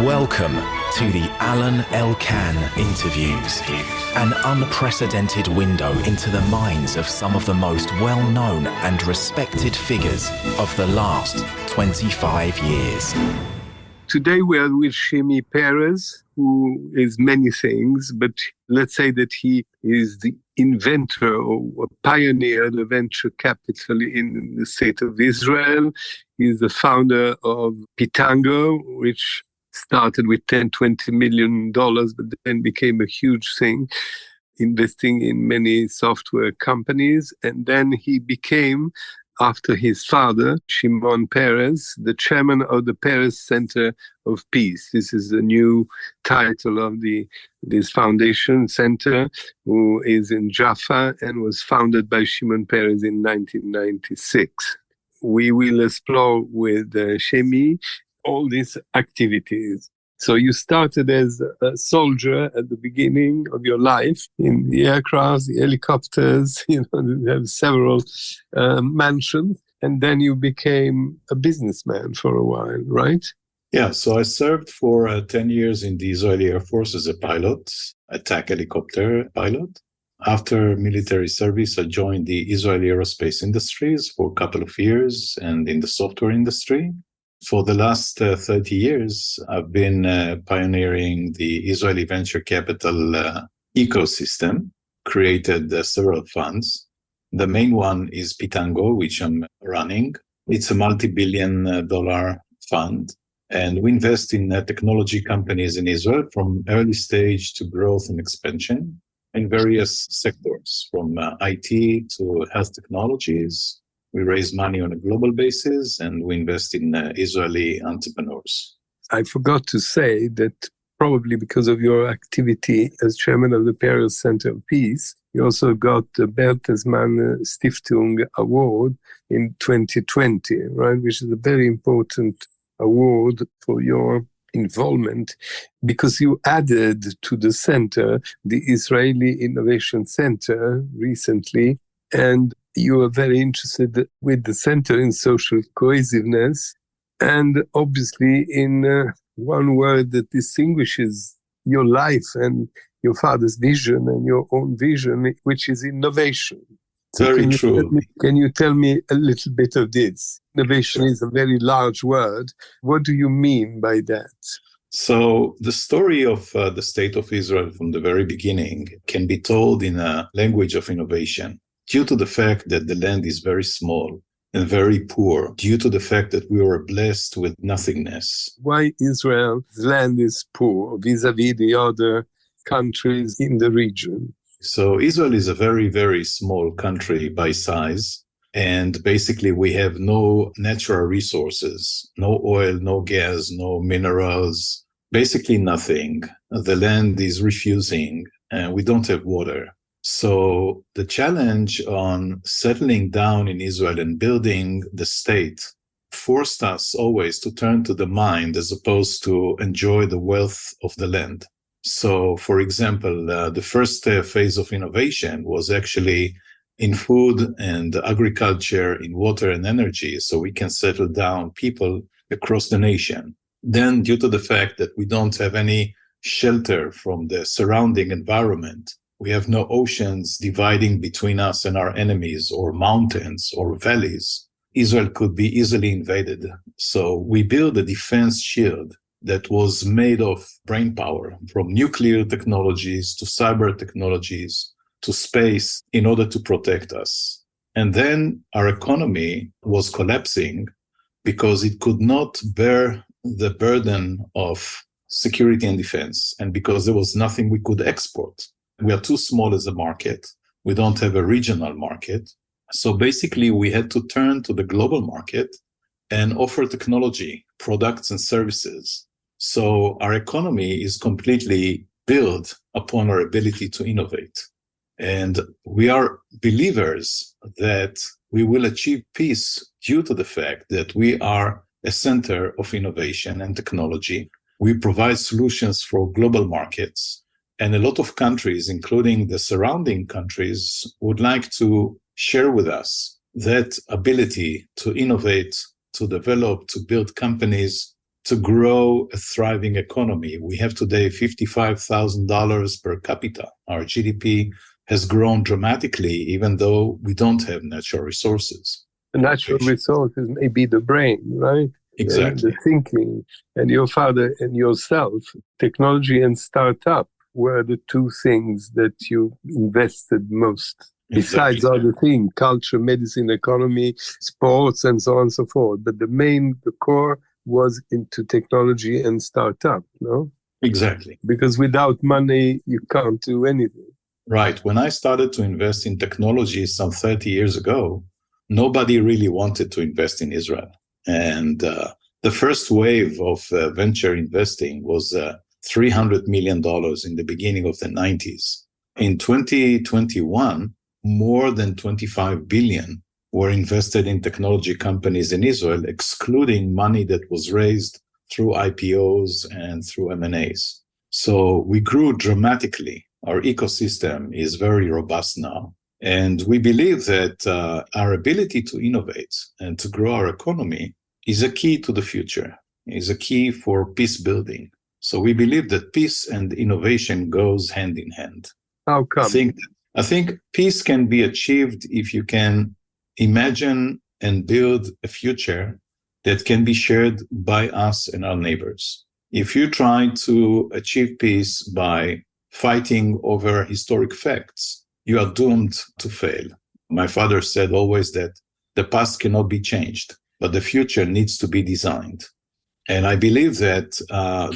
Welcome to the Alain Elkann interviews, an unprecedented window into the minds of some of the most well-known and respected figures of the last 25 years. Today we are with Chemi Peres, who is many things, but let's say that he is the inventor or pioneer of venture capital in the state of Israel. He is the founder of Pitango, which started with $10-20 million, but then became a huge thing, investing in many software companies. And then he became, after his father, Shimon Peres, the chairman of the Peres Center of Peace. This is the new title of this foundation center, who is in Jaffa and was founded by Shimon Peres in 1996. We will explore with Chemi all these activities. So you started as a soldier at the beginning of your life in the aircraft, the helicopters, you have several mansions, and then you became a businessman for a while, right? Yeah, so I served for 10 years in the Israeli Air Force as a pilot, attack helicopter pilot. After military service, I joined the Israeli aerospace industries for a couple of years and in the software industry. For the last 30 years, I've been pioneering the Israeli venture capital ecosystem, created several funds. The main one is Pitango, which I'm running. It's a multi-billion-dollar fund, and we invest in technology companies in Israel from early stage to growth and expansion in various sectors, from IT to health technologies. We raise money on a global basis, and we invest in Israeli entrepreneurs. I forgot to say that probably because of your activity as chairman of the Peres Center of Peace, you also got the Bertelsmann Stiftung award in 2020, right? Which is a very important award for your involvement, because you added to the center the Israeli Innovation Center recently, and you are very interested with the center in social cohesiveness, and obviously in one word that distinguishes your life and your father's vision and your own vision, which is innovation. So very true. Can you tell me a little bit of this? Innovation is a very large word. What do you mean by that? So the story of the state of Israel from the very beginning can be told in a language of innovation. Due to the fact that the land is very small and very poor, due to the fact that we were blessed with nothingness. Why Israel's land is poor vis-a-vis the other countries in the region? So Israel is a very, very small country by size. And basically we have no natural resources, no oil, no gas, no minerals, basically nothing. The land is refusing and we don't have water. So the challenge on settling down in Israel and building the state forced us always to turn to the mind as opposed to enjoy the wealth of the land. So, for example, the first phase of innovation was actually in food and agriculture, in water and energy, so we can settle down people across the nation. Then, due to the fact that we don't have any shelter from the surrounding environment, we have no oceans dividing between us and our enemies, or mountains or valleys, Israel could be easily invaded. So we built a defense shield that was made of brain power, from nuclear technologies to cyber technologies to space, in order to protect us. And then our economy was collapsing because it could not bear the burden of security and defense, and because there was nothing we could export. We are too small as a market. We don't have a regional market. So basically, we had to turn to the global market and offer technology, products, and services. So our economy is completely built upon our ability to innovate. And we are believers that we will achieve peace due to the fact that we are a center of innovation and technology. We provide solutions for global markets. And a lot of countries, including the surrounding countries, would like to share with us that ability to innovate, to develop, to build companies to grow a thriving economy. We have today $55,000 per capita. Our GDP has grown dramatically, even though we don't have natural resources. The natural resources may be the brain, right? Exactly. The thinking. And your father and yourself, technology and startup were the two things that you invested most. Besides other things, culture, medicine, economy, sports, and so on and so forth. But the core was into technology and startup, no? Exactly. Because without money, you can't do anything. Right. When I started to invest in technology some 30 years ago, nobody really wanted to invest in Israel. And the first wave of venture investing was $300 million in the beginning of the 90s. In 2021, more than 25 billion were invested in technology companies in Israel, excluding money that was raised through IPOs and through M&As. So we grew dramatically. Our ecosystem is very robust now. And we believe that our ability to innovate and to grow our economy is a key to the future, is a key for peace building. So we believe that peace and innovation goes hand in hand. How come? I think peace can be achieved if you can imagine and build a future that can be shared by us and our neighbors. If you try to achieve peace by fighting over historic facts, you are doomed to fail. My father said always that the past cannot be changed, but the future needs to be designed. And I believe that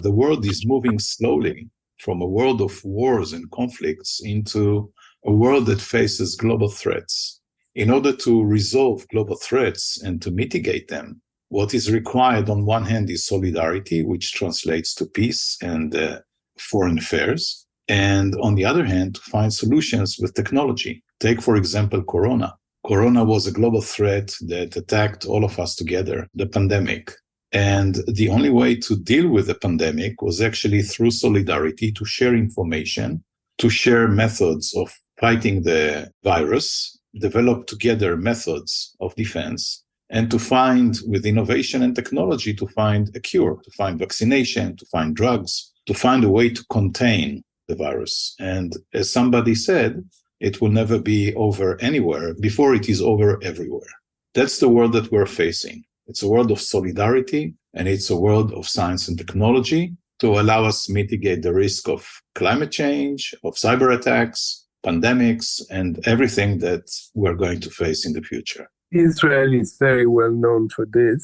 the world is moving slowly from a world of wars and conflicts into a world that faces global threats. In order to resolve global threats and to mitigate them, what is required on one hand is solidarity, which translates to peace and foreign affairs. And on the other hand, to find solutions with technology. Take, for example, Corona. Corona was a global threat that attacked all of us together, the pandemic. And the only way to deal with the pandemic was actually through solidarity, to share information, to share methods of fighting the virus, develop together methods of defense, and to find, with innovation and technology, to find a cure, to find vaccination, to find drugs, to find a way to contain the virus. And as somebody said, it will never be over anywhere before it is over everywhere. That's the world that we're facing. It's a world of solidarity, and it's a world of science and technology to allow us to mitigate the risk of climate change, of cyber attacks, pandemics, and everything that we're going to face in the future. Israel is very well known for this.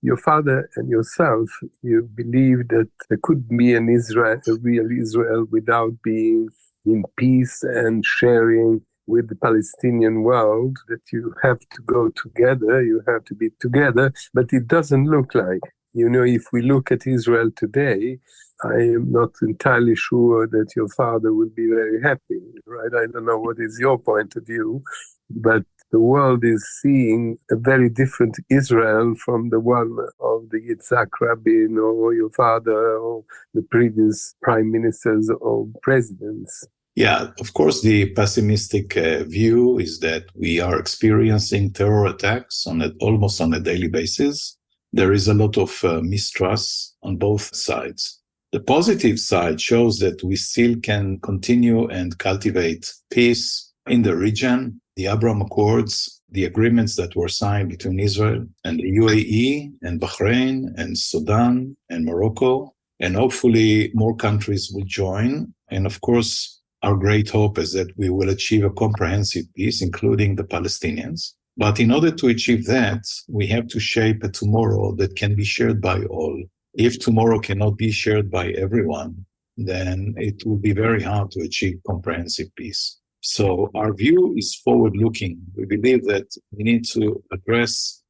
Your father and yourself, you believe that there could be a real Israel without being in peace and sharing with the Palestinian world, that you have to go together, you have to be together, but it doesn't look like. If we look at Israel today, I am not entirely sure that your father will be very happy, right? I don't know what is your point of view, but the world is seeing a very different Israel from the one of the Yitzhak Rabin or your father or the previous prime ministers or presidents. Yeah, of course, the pessimistic view is that we are experiencing terror attacks almost on a daily basis. There is a lot of mistrust on both sides. The positive side shows that we still can continue and cultivate peace in the region. The Abraham Accords, the agreements that were signed between Israel and the UAE and Bahrain and Sudan and Morocco, and hopefully more countries will join. And of course, our great hope is that we will achieve a comprehensive peace, including the Palestinians. But in order to achieve that, we have to shape a tomorrow that can be shared by all. If tomorrow cannot be shared by everyone, then it will be very hard to achieve comprehensive peace. So our view is forward-looking. We believe that we need to address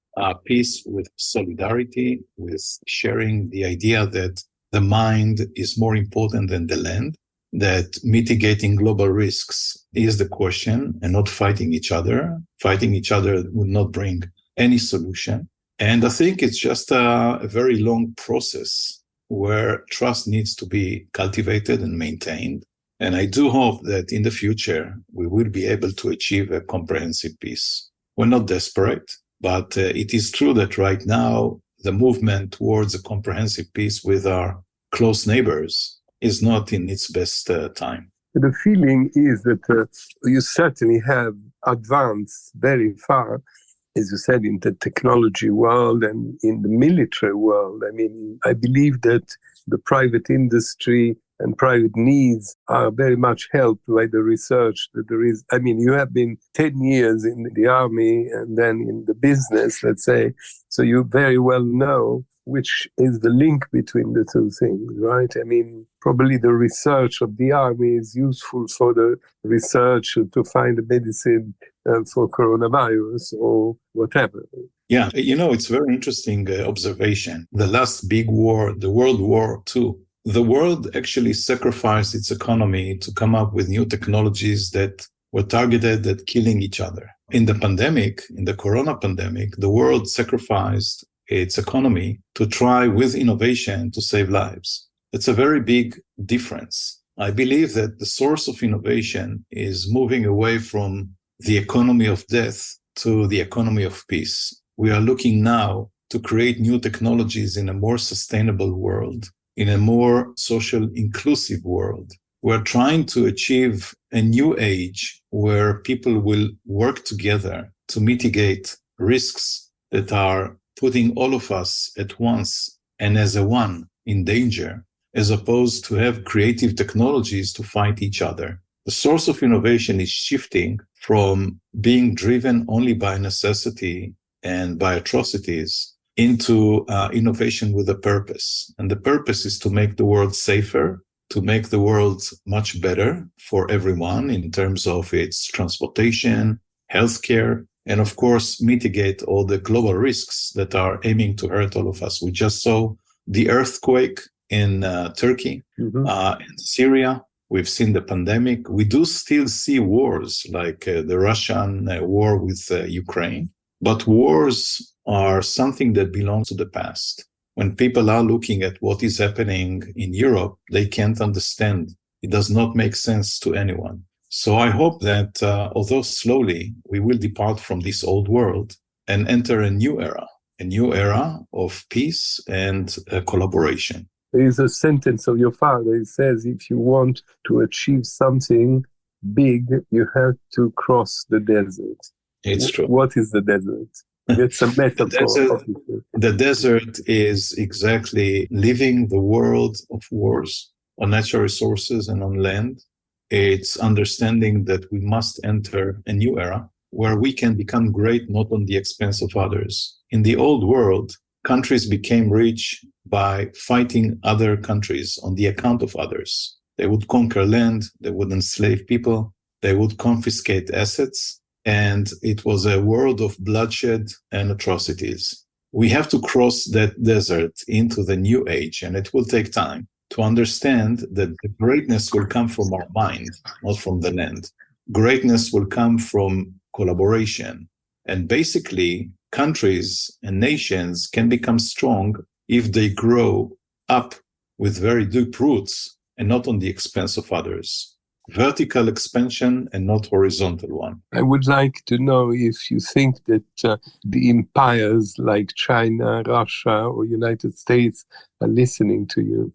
peace with solidarity, with sharing the idea that the mind is more important than the land, that mitigating global risks is the question and not fighting each other. Fighting each other would not bring any solution. And I think it's just a very long process where trust needs to be cultivated and maintained. And I do hope that in the future, we will be able to achieve a comprehensive peace. We're not desperate, but it is true that right now, the movement towards a comprehensive peace with our close neighbors is not in its best time. The feeling is that you certainly have advanced very far, as you said, in the technology world and in the military world. I mean, I believe that the private industry and private needs are very much helped by the research that there is. I mean, you have been 10 years in the army and then in the business, let's say, so you very well know which is the link between the two things, right? I mean, probably the research of the army is useful for the research to find a medicine for coronavirus or whatever. Yeah, it's very interesting observation. The last big war, the World War II, the world actually sacrificed its economy to come up with new technologies that were targeted at killing each other. In the pandemic, in the corona pandemic, the world sacrificed its economy to try with innovation to save lives. It's a very big difference. I believe that the source of innovation is moving away from the economy of death to the economy of peace. We are looking now to create new technologies in a more sustainable world, in a more social inclusive world. We're trying to achieve a new age where people will work together to mitigate risks that are putting all of us at once and as a one in danger, as opposed to have creative technologies to fight each other. The source of innovation is shifting from being driven only by necessity and by atrocities into innovation with a purpose. And the purpose is to make the world safer, to make the world much better for everyone in terms of its transportation, healthcare, and of course, mitigate all the global risks that are aiming to hurt all of us. We just saw the earthquake in Turkey, in Syria. We've seen the pandemic. We do still see wars like the Russian war with Ukraine. But wars are something that belongs to the past. When people are looking at what is happening in Europe, they can't understand. It does not make sense to anyone. So I hope that although slowly, we will depart from this old world and enter a new era of peace and collaboration. There is a sentence of your father. It says, if you want to achieve something big, you have to cross the desert. It's true. What is the desert? It's a metaphor. The desert is exactly living the world of wars on natural resources and on land. It's understanding that we must enter a new era where we can become great not on the expense of others. In the old world, countries became rich by fighting other countries on the account of others. They would conquer land, they would enslave people, they would confiscate assets, and it was a world of bloodshed and atrocities. We have to cross that desert into the new age, and it will take time to understand that the greatness will come from our mind, not from the land. Greatness will come from collaboration. And basically, countries and nations can become strong if they grow up with very deep roots and not on the expense of others. Vertical expansion and not horizontal one. I would like to know if you think that the empires like China, Russia, or United States are listening to you.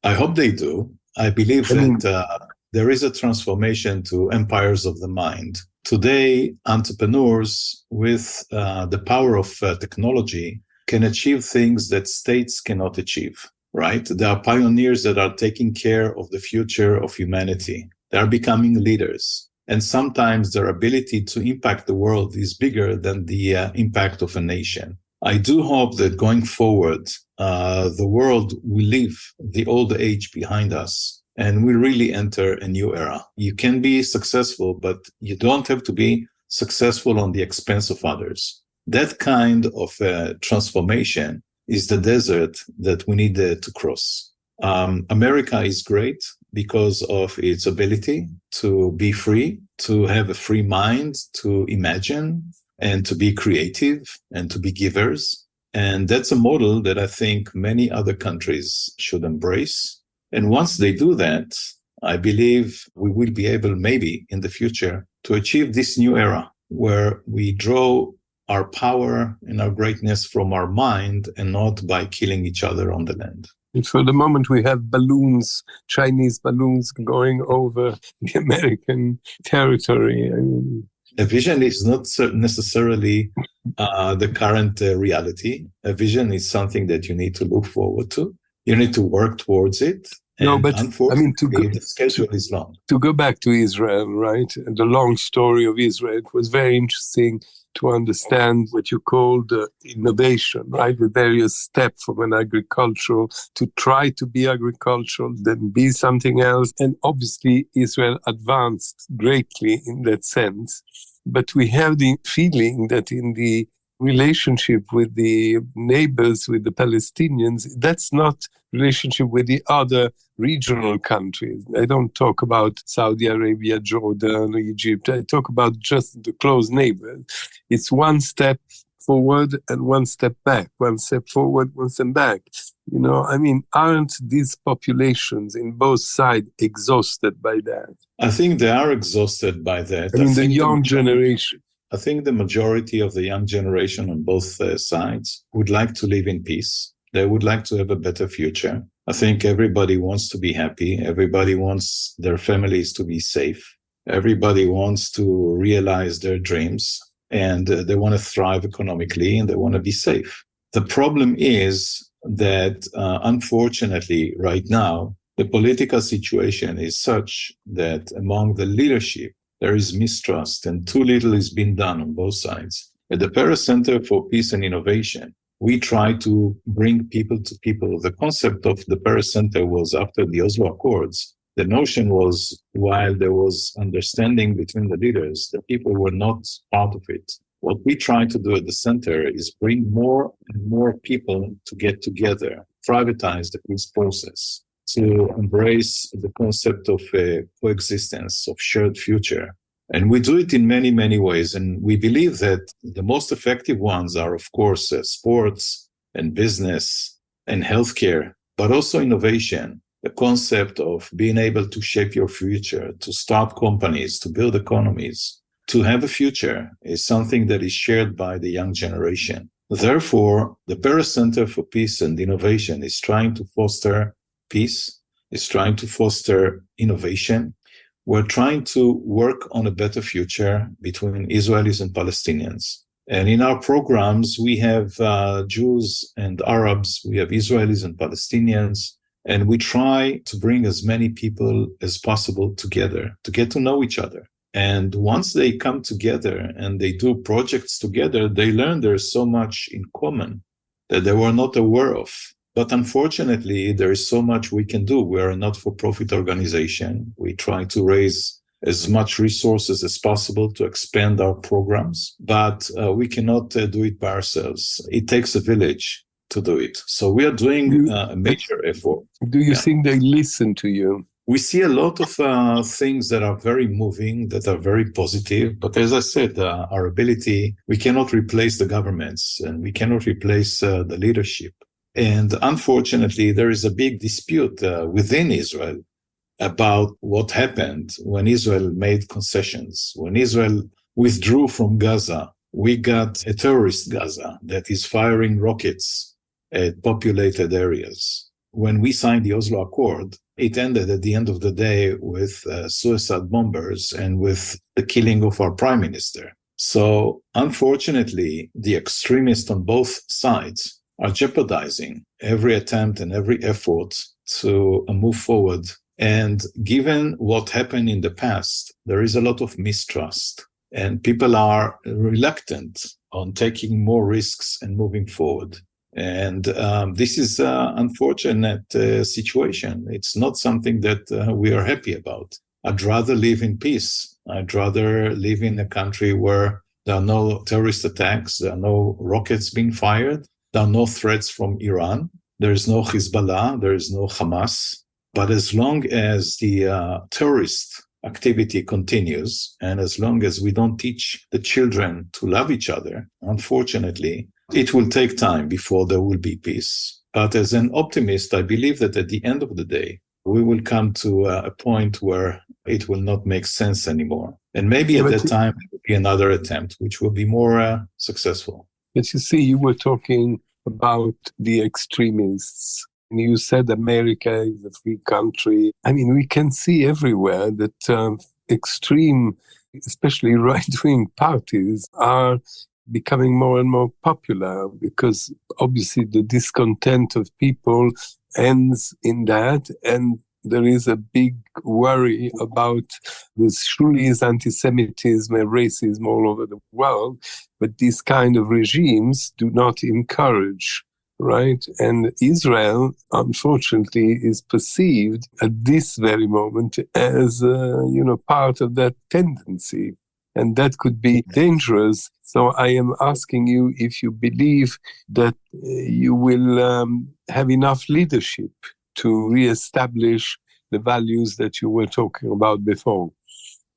I hope they do. I believe that there is a transformation to empires of the mind. Today, entrepreneurs with the power of technology can achieve things that states cannot achieve, right? There are pioneers that are taking care of the future of humanity. They are becoming leaders. And sometimes their ability to impact the world is bigger than the impact of a nation. I do hope that going forward, the world will leave the old age behind us and we really enter a new era. You can be successful, but you don't have to be successful on the expense of others. That kind of transformation is the desert that we need to cross. America is great because of its ability to be free, to have a free mind, to imagine, and to be creative and to be givers. And that's a model that I think many other countries should embrace. And once they do that, I believe we will be able maybe in the future to achieve this new era where we draw our power and our greatness from our mind and not by killing each other on the land. And for the moment, we have balloons, Chinese balloons going over the American territory. I mean, a vision is not necessarily the current reality. A vision is something that you need to look forward to. You need to work towards it. No, but unfortunately, the schedule is long. To go back to Israel, right? The long story of Israel, it was very interesting to understand what you call the innovation, right? The various steps from an agricultural to try to be agricultural, then be something else. And obviously, Israel advanced greatly in that sense. But we have the feeling that in the relationship with the neighbors, with the Palestinians, that's not relationship with the other regional countries. I don't talk about Saudi Arabia, Jordan, or Egypt. I talk about just the close neighbors. It's one step forward and one step back, one step forward, one step back. You know, I mean, aren't these populations in both sides exhausted by that? I think they are exhausted by that. I mean, the young generation. I think the majority of the young generation on both sides would like to live in peace. They would like to have a better future. I think everybody wants to be happy. Everybody wants their families to be safe. Everybody wants to realize their dreams, and they want to thrive economically and they want to be safe. The problem is that, unfortunately, right now, the political situation is such that among the leadership, there is mistrust and too little is being done on both sides. At the Peres Center for Peace and Innovation, we try to bring people to people. The concept of the Peres Center was after the Oslo Accords. The notion was, while there was understanding between the leaders, the people were not part of it. What we try to do at the center is bring more and more people to get together, privatize the peace process, to embrace the concept of coexistence, of shared future. And we do it in many, many ways. And we believe that the most effective ones are, of course, sports and business and healthcare, but also innovation. The concept of being able to shape your future, to start companies, to build economies, to have a future is something that is shared by the young generation. Therefore, the Peres Center for Peace and Innovation is trying to foster peace, is trying to foster innovation. We're trying to work on a better future between Israelis and Palestinians. And in our programs, we have Jews and Arabs, we have Israelis and Palestinians, and we try to bring as many people as possible together to get to know each other. And once they come together and they do projects together, they learn there's so much in common that they were not aware of. But unfortunately, there is so much we can do. We are a not-for-profit organization. We try to raise as much resources as possible to expand our programs, but we cannot do it by ourselves. It takes a village to do it. So we are doing a major effort. Do you think they listen to you? We see a lot of things that are very moving, that are very positive. But as I said, our ability, we cannot replace the governments and we cannot replace the leadership. And unfortunately, there is a big dispute within Israel about what happened when Israel made concessions. When Israel withdrew from Gaza, we got a terrorist Gaza that is firing rockets at populated areas. When we signed the Oslo Accord, it ended at the end of the day with suicide bombers and with the killing of our prime minister. So unfortunately, the extremists on both sides are jeopardizing every attempt and every effort to move forward. And given what happened in the past, there is a lot of mistrust and people are reluctant on taking more risks and moving forward. And this is an unfortunate situation. It's not something that we are happy about. I'd rather live in peace. I'd rather live in a country where there are no terrorist attacks, there are no rockets being fired, there are no threats from Iran, there is no Hezbollah, there is no Hamas. But as long as the terrorist activity continues, and as long as we don't teach the children to love each other, unfortunately, it will take time before there will be peace. But as an optimist, I believe that at the end of the day, we will come to a point where it will not make sense anymore. And maybe at that time, there will be another attempt, which will be more successful. But you see, you were talking about the extremists. And you said America is a free country. I mean, we can see everywhere that extreme, especially right-wing parties are becoming more and more popular because obviously the discontent of people ends in that, and there is a big worry about this surely is anti-Semitism and racism all over the world, but these kind of regimes do not encourage, right? And Israel, unfortunately, is perceived at this very moment as, part of that tendency. And that could be dangerous. So I am asking you if you believe that you will have enough leadership to reestablish the values that you were talking about before.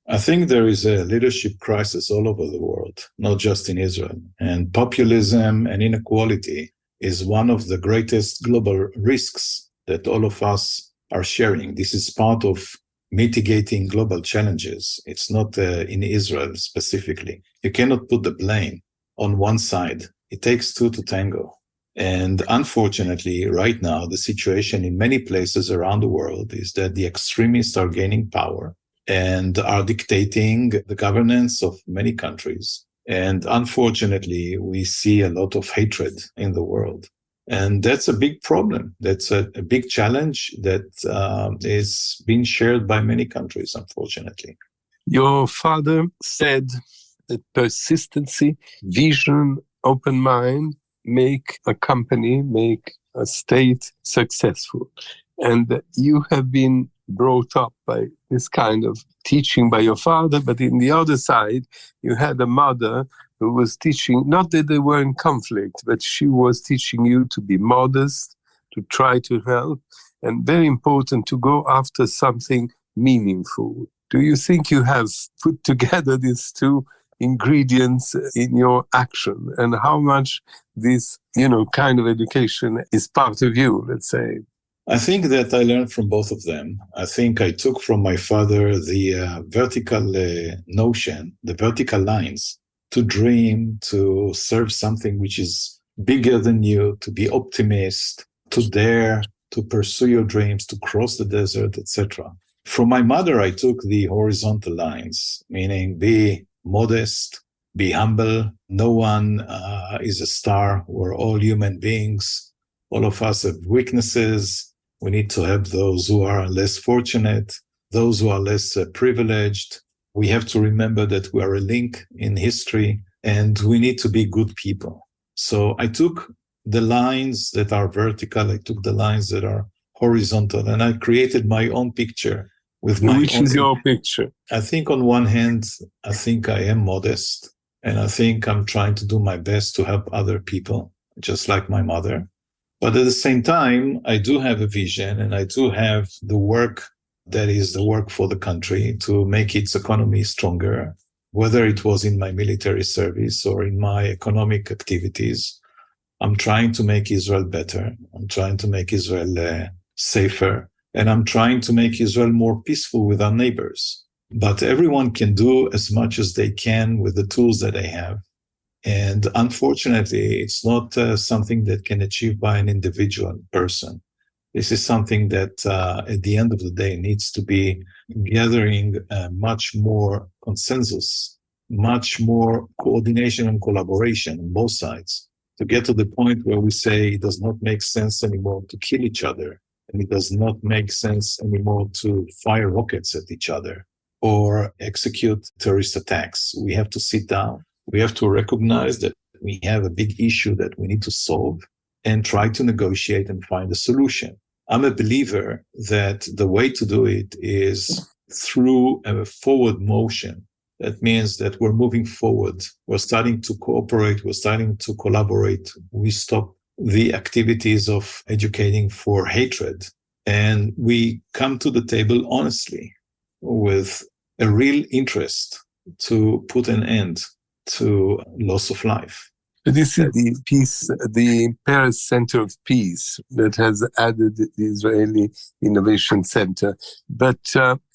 I think there is a leadership crisis all over the world, not just in Israel. And populism and inequality is one of the greatest global risks that all of us are sharing. This is part of mitigating global challenges. It's not in Israel specifically. You cannot put the blame on one side. It takes two to tango. And unfortunately, right now, the situation in many places around the world is that the extremists are gaining power and are dictating the governance of many countries. And unfortunately, we see a lot of hatred in the world. And that's a big problem. That's a big challenge that is being shared by many countries, unfortunately. Your father said that persistency, vision, open mind, make a company, make a state successful. And you have been brought up by this kind of teaching by your father, but in the other side, you had a mother who was teaching, not that they were in conflict, but she was teaching you to be modest, to try to help, and very important to go after something meaningful. Do you think you have put together these two ingredients in your action, and how much this, kind of education is part of you, let's say? I think that I learned from both of them. I think I took from my father the vertical notion, the vertical lines, to dream, to serve something which is bigger than you, to be optimist, to dare, to pursue your dreams, to cross the desert, etc. From my mother, I took the horizontal lines, meaning be modest, be humble. No one is a star. We're all human beings. All of us have weaknesses. We need to help those who are less fortunate, those who are less privileged. We have to remember that we are a link in history and we need to be good people. So I took the lines that are vertical, I took the lines that are horizontal, and I created my own picture. Which is your picture? I think on one hand, I think I am modest, and I think I'm trying to do my best to help other people, just like my mother. But at the same time, I do have a vision, and I do have the work that is the work for the country to make its economy stronger, whether it was in my military service or in my economic activities. I'm trying to make Israel better. I'm trying to make Israel safer. And I'm trying to make Israel more peaceful with our neighbors. But everyone can do as much as they can with the tools that they have. And unfortunately, it's not something that can achieve by an individual person. This is something that at the end of the day needs to be gathering much more consensus, much more coordination and collaboration on both sides to get to the point where we say it does not make sense anymore to kill each other. And it does not make sense anymore to fire rockets at each other or execute terrorist attacks. We have to sit down. We have to recognize that we have a big issue that we need to solve and try to negotiate and find a solution. I'm a believer that the way to do it is through a forward motion. That means that we're moving forward. We're starting to cooperate. We're starting to collaborate. We stop the activities of educating for hatred. And we come to the table honestly with a real interest to put an end to loss of life. This is the Peres Center of Peace that has added the Israeli Innovation Center. But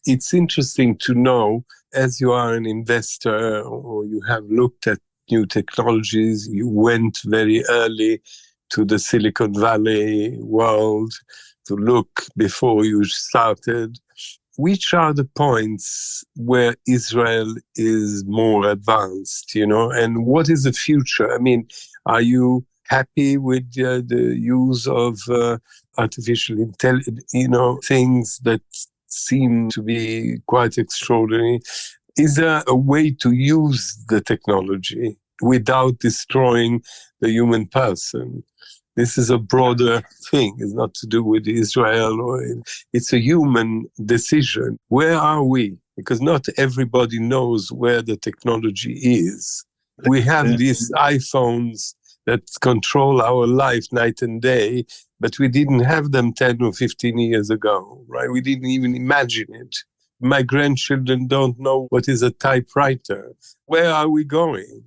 it's interesting to know as you are an investor or you have looked at new technologies, you went very early to the Silicon Valley world to look before you started. Which are the points where Israel is more advanced, and what is the future? I mean, are you happy with the use of artificial intelligence, things that seem to be quite extraordinary? Is there a way to use the technology without destroying the human person? This is a broader thing. It's not to do with Israel. It's a human decision. Where are we? Because not everybody knows where the technology is. We have these iPhones that control our life night and day, but we didn't have them 10 or 15 years ago, right? We didn't even imagine it. My grandchildren don't know what is a typewriter. Where are we going?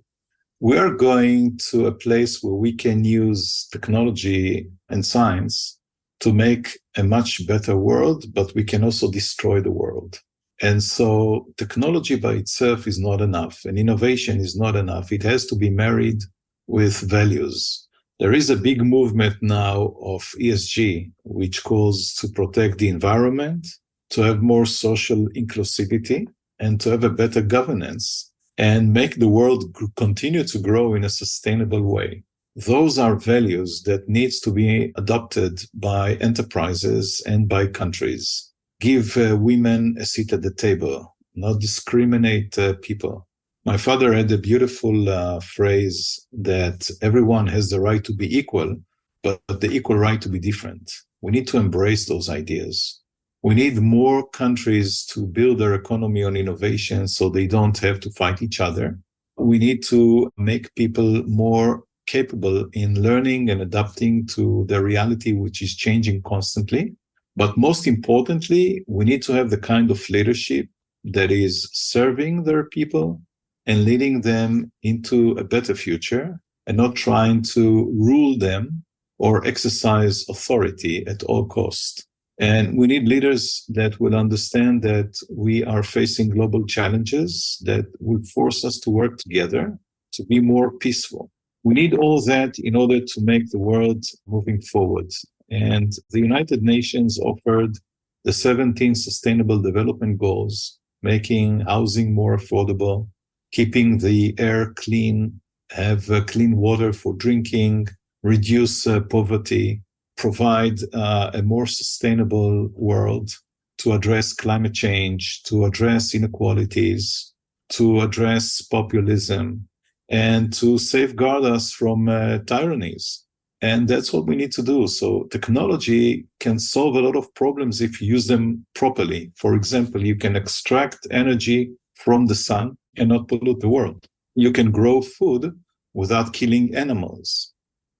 We are going to a place where we can use technology and science to make a much better world, but we can also destroy the world. And so technology by itself is not enough, and innovation is not enough. It has to be married with values. There is a big movement now of ESG, which calls to protect the environment, to have more social inclusivity, and to have a better governance, and make the world continue to grow in a sustainable way. Those are values that needs to be adopted by enterprises and by countries. Give women a seat at the table, not discriminate people. My father had a beautiful phrase that everyone has the right to be equal, but the equal right to be different. We need to embrace those ideas. We need more countries to build their economy on innovation so they don't have to fight each other. We need to make people more capable in learning and adapting to the reality which is changing constantly. But most importantly, we need to have the kind of leadership that is serving their people and leading them into a better future and not trying to rule them or exercise authority at all costs. And we need leaders that will understand that we are facing global challenges that will force us to work together to be more peaceful. We need all that in order to make the world moving forward. And the United Nations offered the 17 Sustainable Development Goals, making housing more affordable, keeping the air clean, have clean water for drinking, reduce poverty, provide a more sustainable world, to address climate change, to address inequalities, to address populism, and to safeguard us from tyrannies. And that's what we need to do. So technology can solve a lot of problems if you use them properly. For example, you can extract energy from the sun and not pollute the world. You can grow food without killing animals.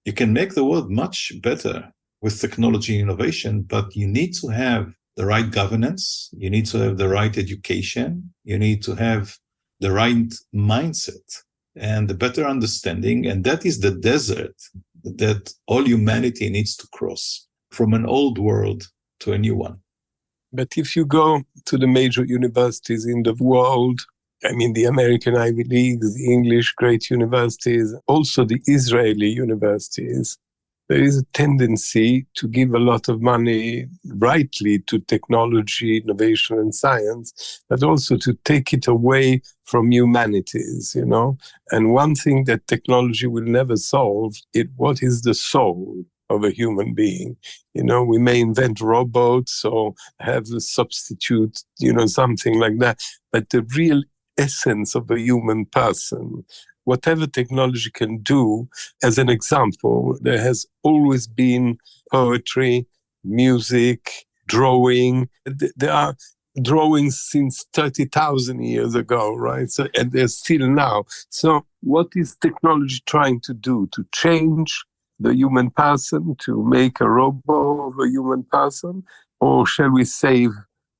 You can make the world much better with technology innovation, but you need to have the right governance. You need to have the right education. You need to have the right mindset and the better understanding. And that is the desert that all humanity needs to cross from an old world to a new one. But if you go to the major universities in the world, I mean, the American Ivy Leagues, the English great universities, also the Israeli universities, there is a tendency to give a lot of money rightly to technology, innovation, and science, but also to take it away from humanities, And one thing that technology will never solve is what is the soul of a human being. We may invent robots or have a substitute, something like that, but the real essence of a human person, whatever technology can do, as an example, there has always been poetry, music, drawing. There are drawings since 30,000 years ago, right? So, and they're still now. So what is technology trying to do? To change the human person, to make a robot of a human person? Or shall we save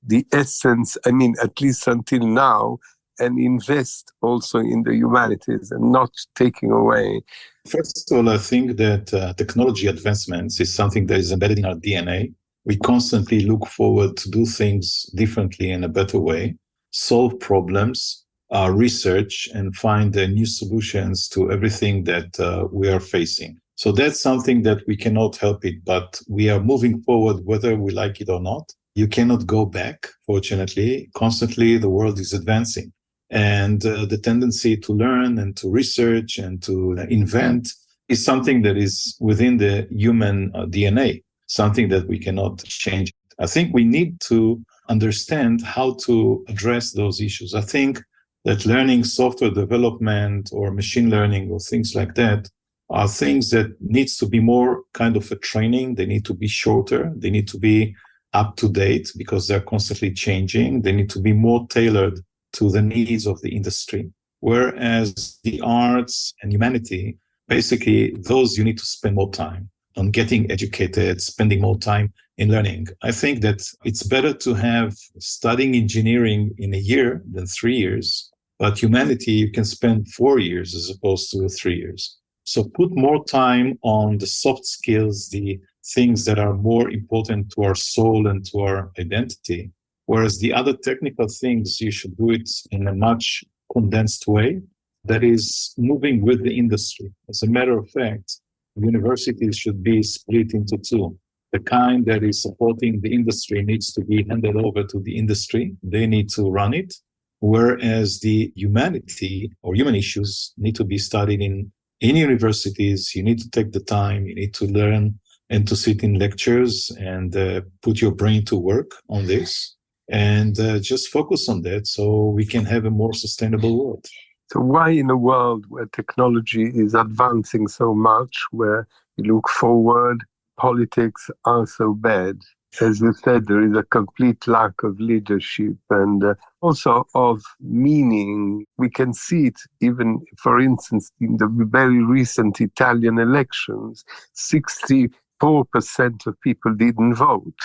the essence, at least until now, and invest also in the humanities and not taking away? First of all, I think that technology advancements is something that is embedded in our DNA. We constantly look forward to do things differently in a better way. solve problems, research, and find new solutions to everything that we are facing. So that's something that we cannot help it, but we are moving forward whether we like it or not. You cannot go back, fortunately. Constantly, the world is advancing. And the tendency to learn and to research and to invent is something that is within the human DNA, something that we cannot change. I think we need to understand how to address those issues. I think that learning software development or machine learning or things like that are things that needs to be more kind of a training. They need to be shorter. They need to be up to date because they're constantly changing. They need to be more tailored to the needs of the industry. Whereas the arts and humanity, basically, those you need to spend more time on getting educated, spending more time in learning. I think that it's better to have studying engineering in a year than 3 years, but humanity, you can spend 4 years as opposed to 3 years. So put more time on the soft skills, the things that are more important to our soul and to our identity. Whereas the other technical things, you should do it in a much condensed way that is moving with the industry. As a matter of fact, universities should be split into two. The kind that is supporting the industry needs to be handed over to the industry. They need to run it. Whereas the humanity or human issues need to be studied in universities. You need to take the time, you need to learn and to sit in lectures and put your brain to work on this and just focus on that so we can have a more sustainable world. So why in a world where technology is advancing so much, where you look forward, politics are so bad? As you said, there is a complete lack of leadership and also of meaning. We can see it even, for instance, in the very recent Italian elections, 64% of people didn't vote.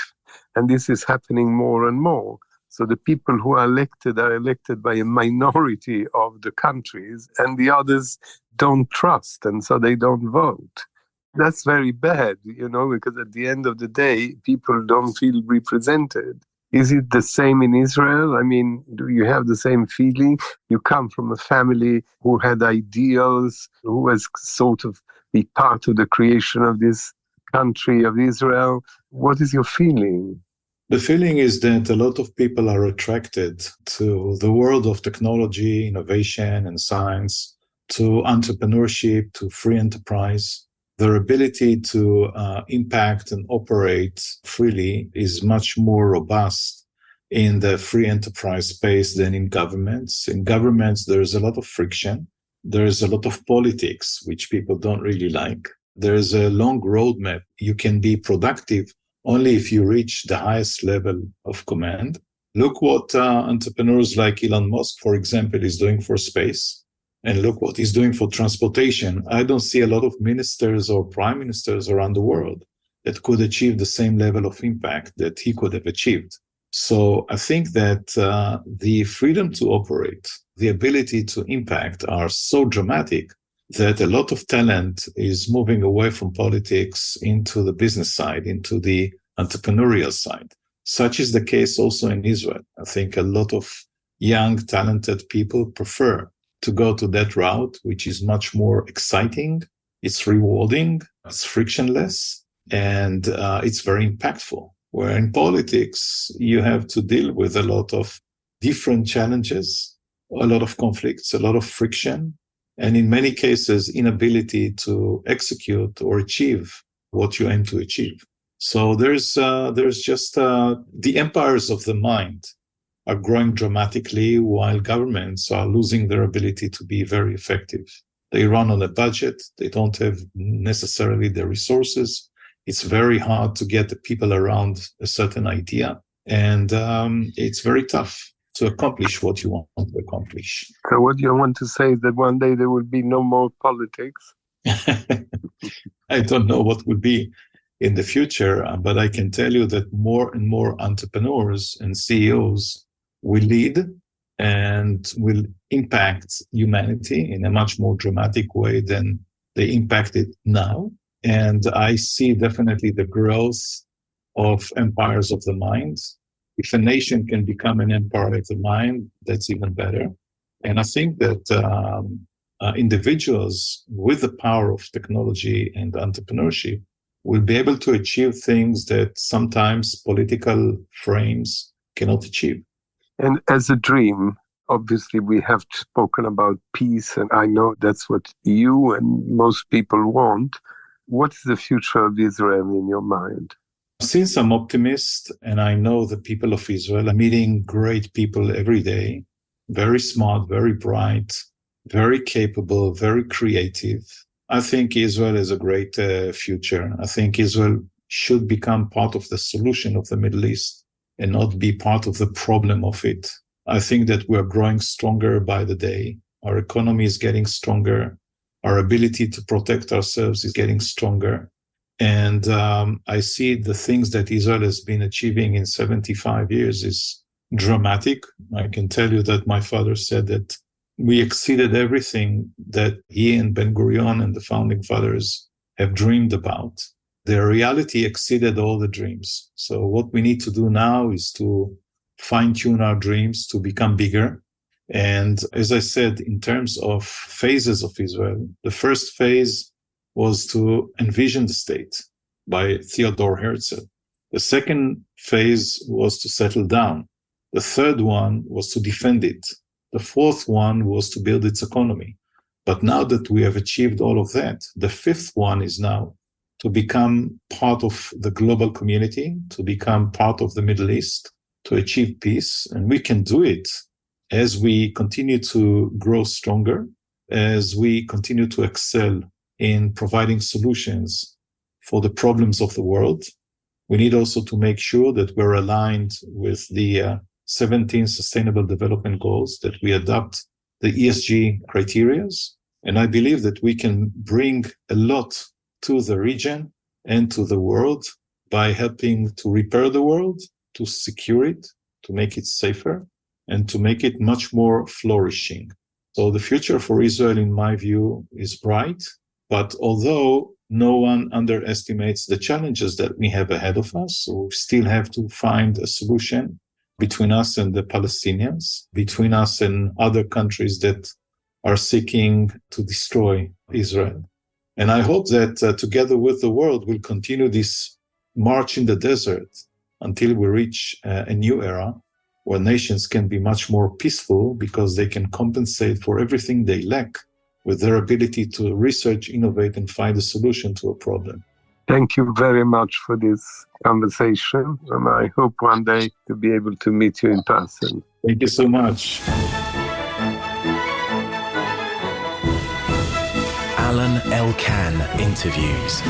And this is happening more and more. So the people who are elected by a minority of the countries, and the others don't trust, and so they don't vote. That's very bad, because at the end of the day, people don't feel represented. Is it the same in Israel? I mean, do you have the same feeling? You come from a family who had ideals, who was sort of be part of the creation of this country of Israel. What is your feeling? The feeling is that a lot of people are attracted to the world of technology, innovation, and science, to entrepreneurship, to free enterprise. Their ability to impact and operate freely is much more robust in the free enterprise space than in governments. In governments, there's a lot of friction. There's a lot of politics, which people don't really like. There's a long roadmap. You can be productive only if you reach the highest level of command. Look what entrepreneurs like Elon Musk, for example, is doing for space. And look what he's doing for transportation. I don't see a lot of ministers or prime ministers around the world that could achieve the same level of impact that he could have achieved. So I think that the freedom to operate, the ability to impact are so dramatic that a lot of talent is moving away from politics into the business side, into the entrepreneurial side. Such is the case also in Israel. I think a lot of young, talented people prefer to go to that route, which is much more exciting, it's rewarding, it's frictionless, and it's very impactful. Where in politics, you have to deal with a lot of different challenges, a lot of conflicts, a lot of friction, and in many cases, inability to execute or achieve what you aim to achieve. So there's just the empires of the mind are growing dramatically while governments are losing their ability to be very effective. They run on a budget. They don't have necessarily the resources. It's very hard to get the people around a certain idea. And it's very tough to accomplish what you want to accomplish. So what you want to say is that one day there will be no more politics? I don't know what will be in the future, but I can tell you that more and more entrepreneurs and CEOs will lead and will impact humanity in a much more dramatic way than they impact it now. And I see definitely the growth of empires of the mind If a nation can become an empire of the mind, that's even better. And I think that individuals with the power of technology and entrepreneurship will be able to achieve things that sometimes political frames cannot achieve. And as a dream, obviously, we have spoken about peace, and I know that's what you and most people want. What is the future of Israel in your mind? Since I'm optimist and I know the people of Israel are meeting great people every day, very smart, very bright, very capable, very creative, I think Israel has a great future. I think Israel should become part of the solution of the Middle East and not be part of the problem of it. I think that we're growing stronger by the day. Our economy is getting stronger. Our ability to protect ourselves is getting stronger. And I see the things that Israel has been achieving in 75 years is dramatic. I can tell you that my father said that we exceeded everything that he and Ben-Gurion and the founding fathers have dreamed about. Their reality exceeded all the dreams. So what we need to do now is to fine-tune our dreams to become bigger. And as I said, in terms of phases of Israel, the first phase was to envision the state by Theodor Herzl. The second phase was to settle down. The third one was to defend it. The fourth one was to build its economy. But now that we have achieved all of that, the fifth one is now to become part of the global community, to become part of the Middle East, to achieve peace. And we can do it as we continue to grow stronger, as we continue to excel in providing solutions for the problems of the world. We need also to make sure that we're aligned with the 17 Sustainable Development Goals, that we adopt the ESG criteria. And I believe that we can bring a lot to the region and to the world by helping to repair the world, to secure it, to make it safer, and to make it much more flourishing. So the future for Israel, in my view, is bright. But although no one underestimates the challenges that we have ahead of us, so we still have to find a solution between us and the Palestinians, between us and other countries that are seeking to destroy Israel. And I hope that together with the world, we'll continue this march in the desert until we reach a new era where nations can be much more peaceful because they can compensate for everything they lack with their ability to research, innovate, and find a solution to a problem. Thank you very much for this conversation, and I hope one day to be able to meet you in person. Thank you so much. Alain Elkann interviews.